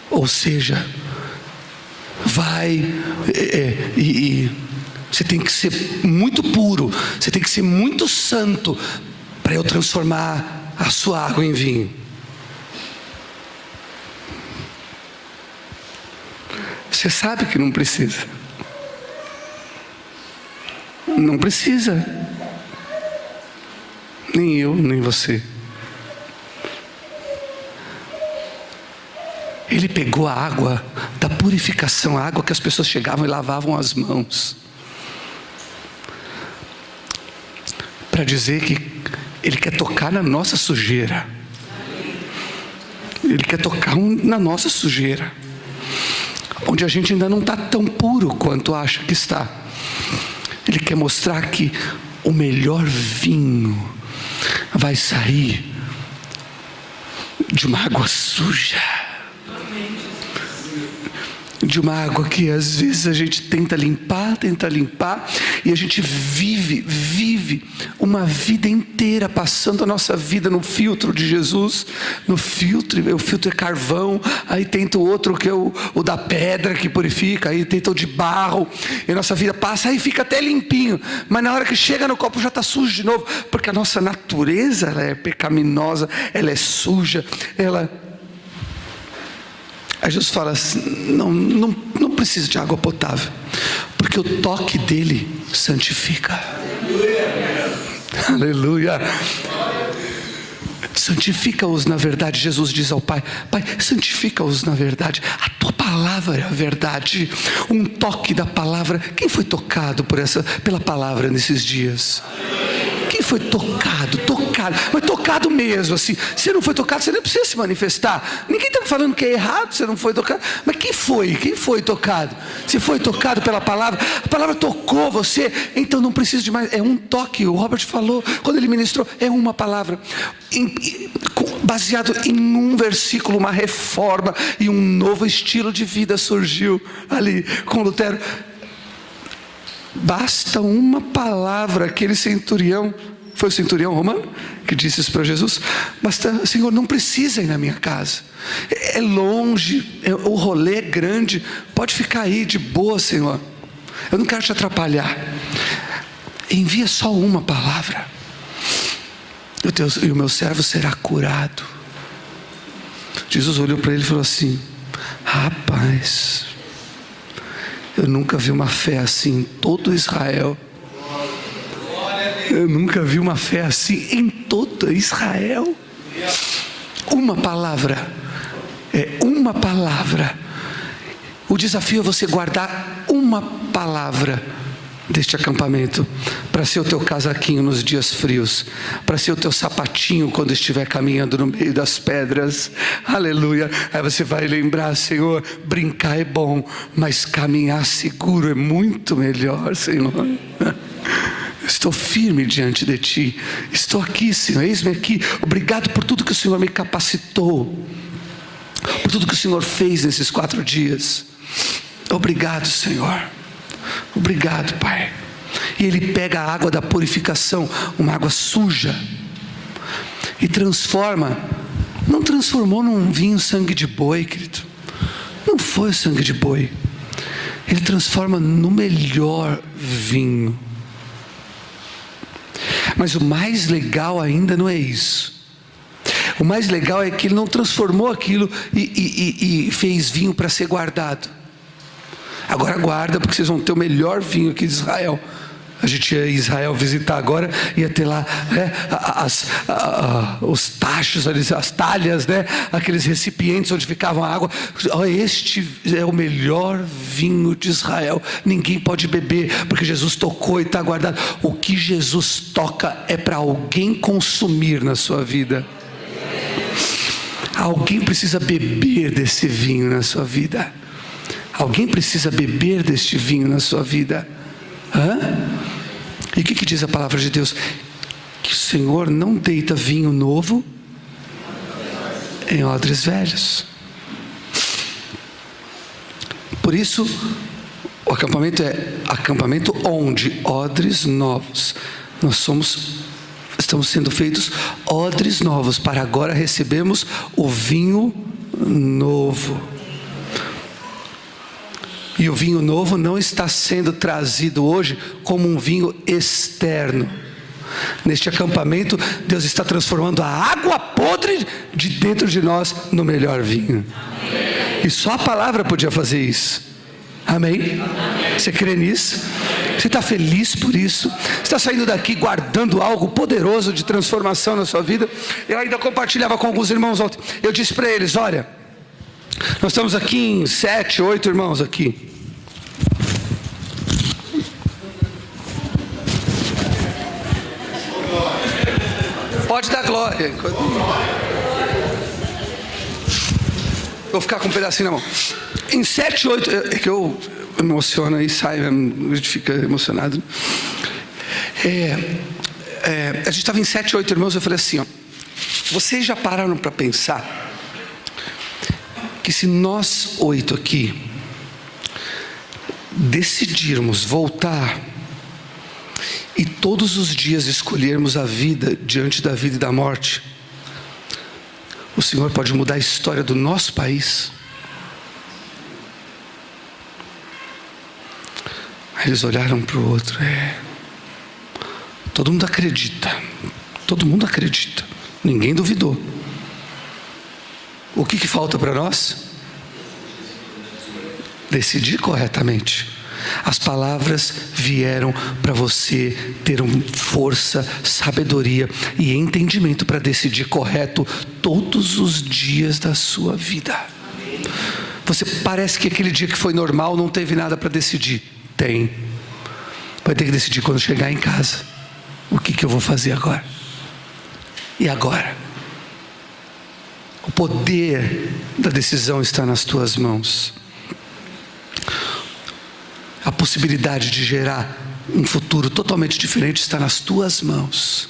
Ou seja, vai você tem que ser muito puro, você tem que ser muito santo para eu transformar a sua água em vinho. Você sabe que não precisa. Não precisa. Nem eu, nem você. Ele pegou a água da purificação, a água que as pessoas chegavam e lavavam as mãos, para dizer que Ele quer tocar na nossa sujeira. Ele quer tocar na nossa sujeira, onde a gente ainda não está tão puro quanto acha que está. Ele quer mostrar que o melhor vinho vai sair de uma água suja, de uma água que às vezes a gente tenta limpar, e a gente vive uma vida inteira passando a nossa vida no filtro de Jesus, no filtro. O filtro é carvão, aí tenta o outro que é o da pedra que purifica, aí tenta o de barro, e a nossa vida passa, aí fica até limpinho, mas na hora que chega no copo já está sujo de novo, porque a nossa natureza, ela é pecaminosa, ela é suja, Aí Jesus fala assim: não precisa de água potável, porque o toque dele santifica. Aleluia. Santifica-os na verdade. Jesus diz ao Pai: Pai, santifica-os na verdade. A tua palavra é a verdade. Um toque da palavra. Quem foi tocado pela palavra nesses dias? Quem foi tocado, mas tocado mesmo, assim. Se não foi tocado, você nem precisa se manifestar. Ninguém está falando que é errado, você não foi tocado. Mas quem foi tocado? Se foi tocado pela palavra, a palavra tocou você, então não precisa de mais. É um toque. O Robert falou, quando ele ministrou, é uma palavra. baseado em um versículo, uma reforma e um novo estilo de vida surgiu ali com Lutero. Basta uma palavra. Aquele centurião, foi o centurião romano que disse isso para Jesus: basta, Senhor, não precisa ir na minha casa, é longe, o rolê é grande, pode ficar aí de boa, Senhor, eu não quero te atrapalhar, envia só uma palavra, e o meu servo será curado. Jesus olhou para ele e falou assim: rapaz, eu nunca vi uma fé assim em todo Israel. Eu nunca vi uma fé assim em todo Israel. Uma palavra. Uma palavra. O desafio é você guardar uma palavra deste acampamento, para ser o teu casaquinho nos dias frios, para ser o teu sapatinho quando estiver caminhando no meio das pedras. Aleluia. Aí você vai lembrar: Senhor, brincar é bom, mas caminhar seguro é muito melhor, Senhor. Estou firme diante de Ti, estou aqui, Senhor, eis-me aqui. Obrigado por tudo que o Senhor me capacitou, por tudo que o Senhor fez nesses 4 dias. Obrigado, Senhor. Obrigado, Pai. E Ele pega a água da purificação, uma água suja, e transforma. Não transformou num vinho sangue de boi, querido. Não foi o sangue de boi. Ele transforma no melhor vinho. Mas o mais legal ainda não é isso. O mais legal é que Ele não transformou aquilo e fez vinho para ser guardado. Agora guarda, porque vocês vão ter o melhor vinho aqui de Israel. A gente ia em Israel visitar agora, ia ter lá, né, os tachos, as talhas, né, aqueles recipientes onde ficava a água. Este é o melhor vinho de Israel. Ninguém pode beber, porque Jesus tocou e está guardado. O que Jesus toca é para alguém consumir na sua vida. Alguém precisa beber desse vinho na sua vida. Alguém precisa beber deste vinho na sua vida. E o que diz a palavra de Deus? Que o Senhor não deita vinho novo em odres velhos. Por isso o acampamento é acampamento onde odres novos. Estamos sendo feitos odres novos, para agora recebermos o vinho novo. E o vinho novo não está sendo trazido hoje como um vinho externo. Neste acampamento, Deus está transformando a água podre de dentro de nós no melhor vinho. Amém. E só a palavra podia fazer isso. Amém? Amém. Você crê nisso? Você está feliz por isso? Você está saindo daqui guardando algo poderoso de transformação na sua vida? Eu ainda compartilhava com alguns irmãos ontem. Eu disse para eles: olha, nós estamos aqui em 7, 8 irmãos aqui. Pode dar glória. Vou ficar com um pedacinho na mão. Em 7, 8, é que eu me emociono e saio, a gente fica emocionado. A gente estava em 7, 8 irmãos. Eu falei assim: ó, vocês já pararam para pensar que se nós 8 aqui decidirmos voltar e todos os dias escolhermos a vida diante da vida e da morte, o Senhor pode mudar a história do nosso país? Aí eles olharam para o outro. Todo mundo acredita. Todo mundo acredita. Ninguém duvidou. O que falta para nós? Decidir corretamente. As palavras vieram para você ter força, sabedoria e entendimento para decidir correto todos os dias da sua vida. Você parece que aquele dia que foi normal não teve nada para decidir. Tem. Vai ter que decidir quando chegar em casa. O que eu vou fazer agora? E agora? O poder da decisão está nas tuas mãos. A possibilidade de gerar um futuro totalmente diferente está nas tuas mãos.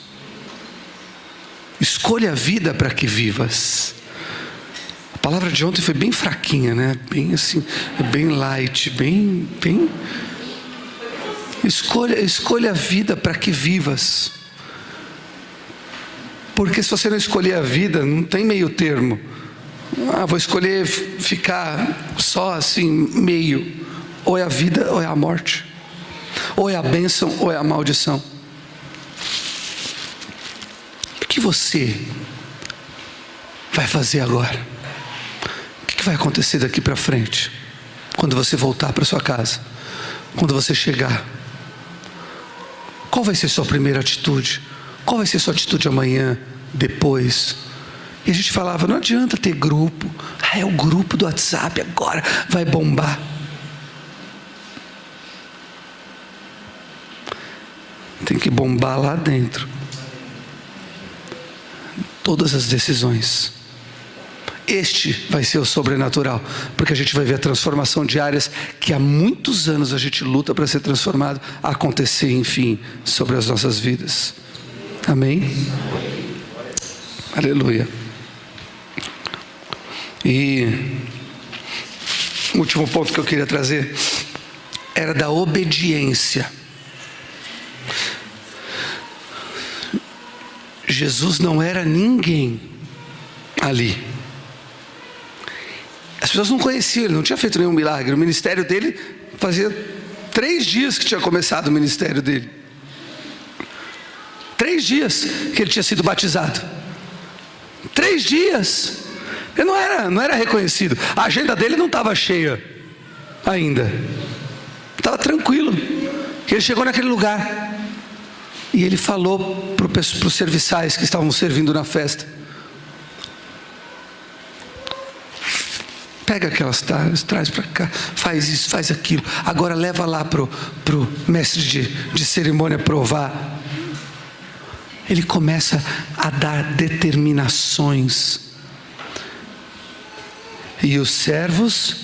Escolha a vida para que vivas. A palavra de ontem foi bem fraquinha, né? Bem assim, bem light, bem. Escolha a vida para que vivas. Porque se você não escolher a vida, não tem meio termo. Vou escolher ficar só assim, meio. Ou é a vida ou é a morte. Ou é a bênção ou é a maldição. O que você vai fazer agora? O que vai acontecer daqui para frente? Quando você voltar para sua casa? Quando você chegar? Qual vai ser sua primeira atitude? Qual vai ser sua atitude amanhã, depois? E a gente falava, não adianta ter grupo. É o grupo do WhatsApp agora, vai bombar. Tem que bombar lá dentro. Todas as decisões. Este vai ser o sobrenatural, porque a gente vai ver a transformação de áreas que há muitos anos a gente luta para ser transformado, acontecer, enfim, sobre as nossas vidas. Amém? Aleluia. E o último ponto que eu queria trazer era da obediência. Jesus não era ninguém ali. As pessoas não conheciam, ele não tinha feito nenhum milagre. O ministério dele fazia 3 dias que tinha começado o ministério dele. 3 dias que ele tinha sido batizado. 3 dias. Ele não era reconhecido. A agenda dele não estava cheia ainda. Estava tranquilo. Ele chegou naquele lugar e ele falou para os serviçais que estavam servindo na festa: pega aquelas taças, traz para cá, faz isso, faz aquilo. Agora leva lá pro mestre de cerimônia provar. Ele começa a dar determinações. E os servos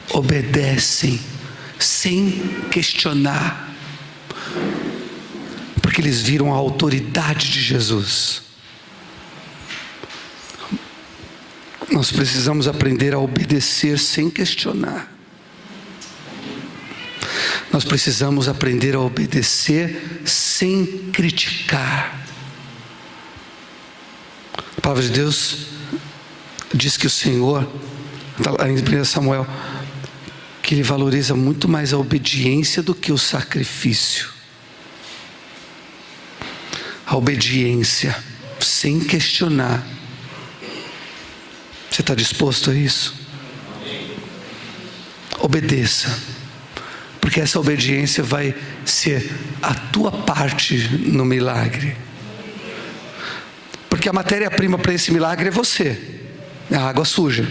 obedecem sem questionar, porque eles viram a autoridade de Jesus. Nós precisamos aprender a obedecer sem questionar. Nós precisamos aprender a obedecer sem criticar. A palavra de Deus diz que o Senhor, em 1 Samuel, que Ele valoriza muito mais a obediência do que o sacrifício. A obediência, sem questionar. Você está disposto a isso? Obedeça, porque essa obediência vai ser a tua parte no milagre. Porque a matéria-prima para esse milagre é você, é a água suja.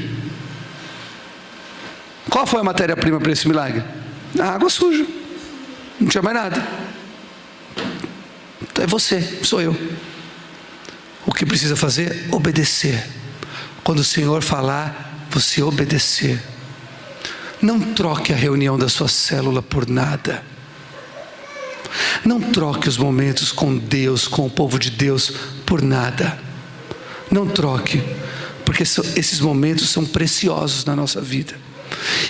Qual foi a matéria-prima para esse milagre? A água suja. Não tinha mais nada. Então é você, sou eu. O que precisa fazer? Obedecer. Quando o Senhor falar, você obedecer. Não troque a reunião da sua célula por nada. Não troque os momentos com Deus, com o povo de Deus, por nada. Não troque, porque esses momentos são preciosos na nossa vida.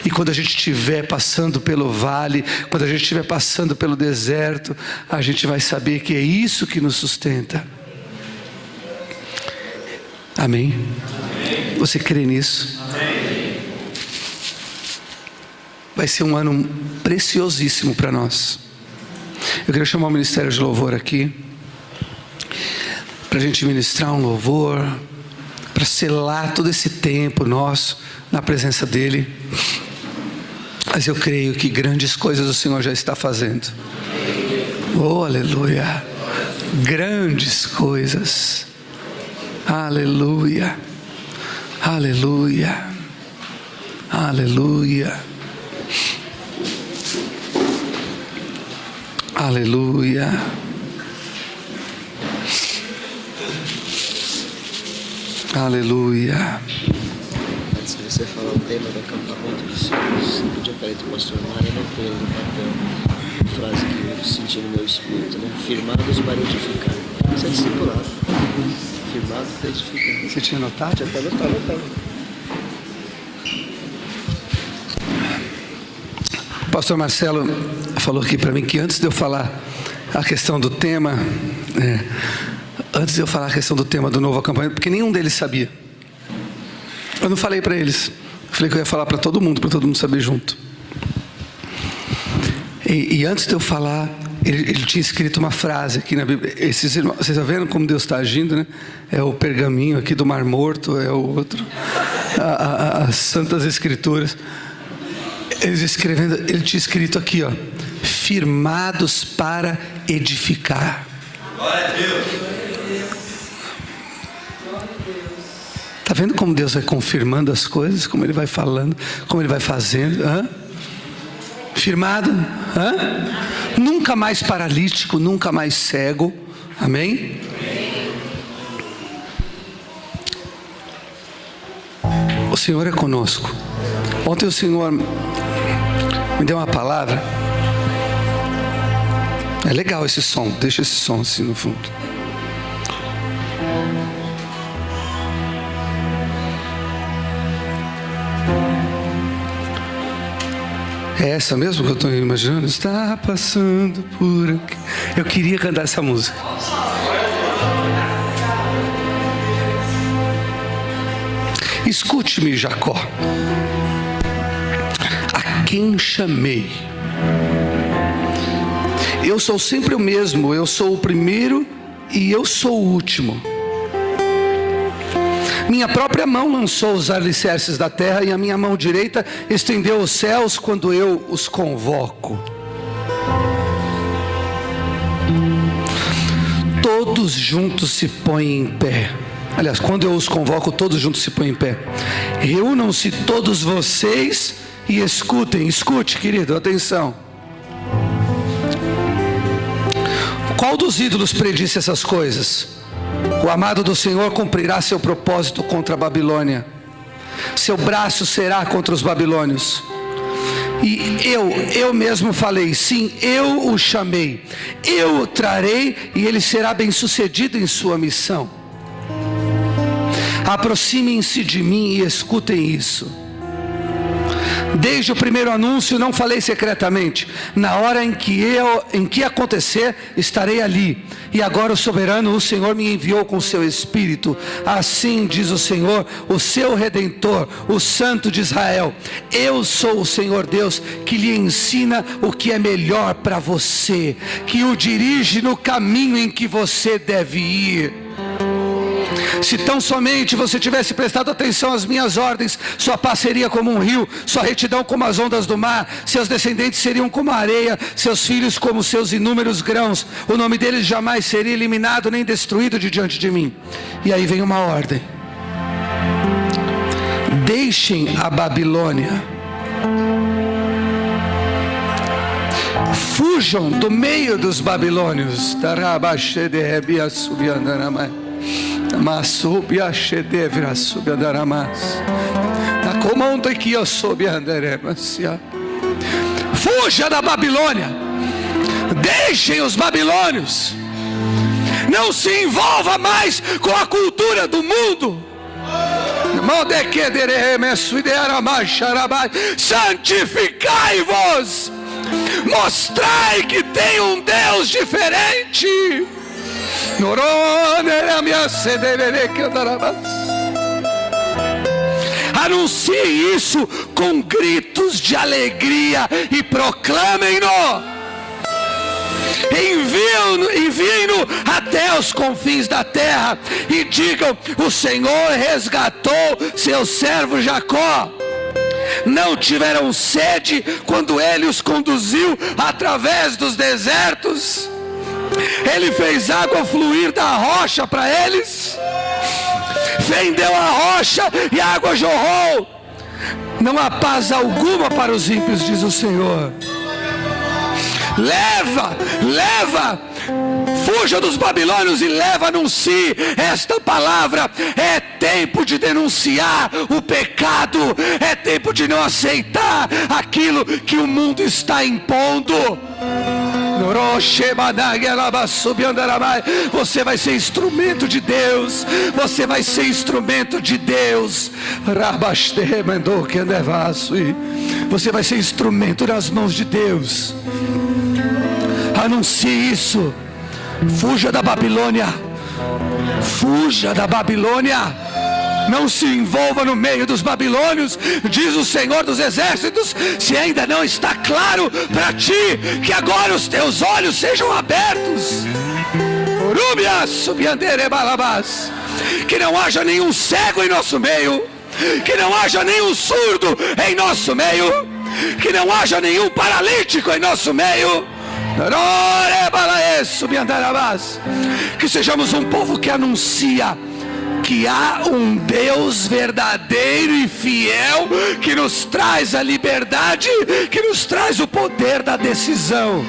E quando a gente estiver passando pelo vale, quando a gente estiver passando pelo deserto, a gente vai saber que é isso que nos sustenta. Amém? Amém. Você crê nisso? Amém. Vai ser um ano preciosíssimo para nós. Eu queria chamar o Ministério de Louvor aqui, para a gente ministrar um louvor, para selar todo esse tempo nosso na presença dEle. Mas eu creio que grandes coisas o Senhor já está fazendo. Oh, aleluia! Grandes coisas. Aleluia! Aleluia! Aleluia! Aleluia! Aleluia! Antes de você falar o tema do acampamento dos céus, eu podia pedir para o pastor Mário não ter no papel a frase que eu senti no meu espírito, né? Firmados para edificar. Isso é discipulado. firmado está edificando. Você tinha notado? Já está anotado. O pastor Marcelo falou aqui para mim que antes de eu falar a questão do tema, do novo acampamento, porque nenhum deles sabia. Eu não falei para eles. Eu falei que eu ia falar para todo mundo saber junto. E antes de eu falar, ele tinha escrito uma frase aqui na Bíblia. Esses irmãos, vocês estão vendo como Deus está agindo, né? É o pergaminho aqui do Mar Morto, é o outro, as Santas Escrituras. Ele tinha escrito aqui, ó: firmados para edificar. Glória a Deus. Está vendo como Deus vai confirmando as coisas, como Ele vai falando, como Ele vai fazendo? Firmado? Nunca mais paralítico, nunca mais cego. Amém? O Senhor é conosco. Ontem o Senhor me deu uma palavra. É legal esse som, deixa esse som assim no fundo. É essa mesmo que eu estou imaginando? Está passando por aqui. Eu queria cantar essa música. Escute-me, Jacó, a quem chamei. Eu sou sempre o mesmo, eu sou o primeiro e eu sou o último. Minha própria mão lançou os alicerces da terra, e a minha mão direita estendeu os céus quando eu os convoco. Todos juntos se põem em pé. Aliás, quando eu os convoco, todos juntos se põem em pé. Reúnam-se todos vocês e escutem. Escute, querido, atenção. Qual dos ídolos predisse essas coisas? O amado do Senhor cumprirá seu propósito contra a Babilônia. Seu braço será contra os babilônios. E eu mesmo falei, sim, eu o chamei. Eu o trarei e ele será bem sucedido em sua missão. Aproximem-se de mim e escutem isso. Desde o primeiro anúncio não falei secretamente. Na hora em que acontecer, estarei ali. E agora o soberano, o Senhor, me enviou com seu Espírito. Assim diz o Senhor, o seu Redentor, o Santo de Israel. Eu sou o Senhor Deus, que lhe ensina o que é melhor para você, que o dirige no caminho em que você deve ir. Se tão somente você tivesse prestado atenção às minhas ordens, sua paz seria como um rio, sua retidão como as ondas do mar, seus descendentes seriam como a areia, seus filhos como seus inúmeros grãos. O nome deles jamais seria eliminado nem destruído de diante de mim. E aí vem uma ordem: deixem a Babilônia, fujam do meio dos babilônios. Fuja da Babilônia, deixem os babilônios, não se envolva mais com a cultura do mundo. Santificai-vos, mostrai que tem um Deus diferente. Anuncie isso com gritos de alegria e proclamem-no. Enviem-no até os confins da terra e digam: o Senhor resgatou seu servo Jacó. Não tiveram sede quando ele os conduziu através dos desertos. Ele fez água fluir da rocha para eles. Fendeu a rocha e a água jorrou. Não há paz alguma para os ímpios, diz o Senhor. Leva, fuja dos babilônios e leva, anuncie esta palavra. É tempo de denunciar o pecado, é tempo de não aceitar aquilo que o mundo está impondo. Você vai ser instrumento de Deus. Você vai ser instrumento de Deus. Você vai ser instrumento nas mãos de Deus. Anuncie isso. Fuja da Babilônia. Fuja da Babilônia. Não se envolva no meio dos babilônios, diz o Senhor dos Exércitos. Se ainda não está claro para ti, que agora os teus olhos sejam abertos. Que não haja nenhum cego em nosso meio, que não haja nenhum surdo em nosso meio, que não haja nenhum paralítico em nosso meio. Que sejamos um povo que anuncia que há um Deus verdadeiro e fiel, que nos traz a liberdade, que nos traz o poder da decisão.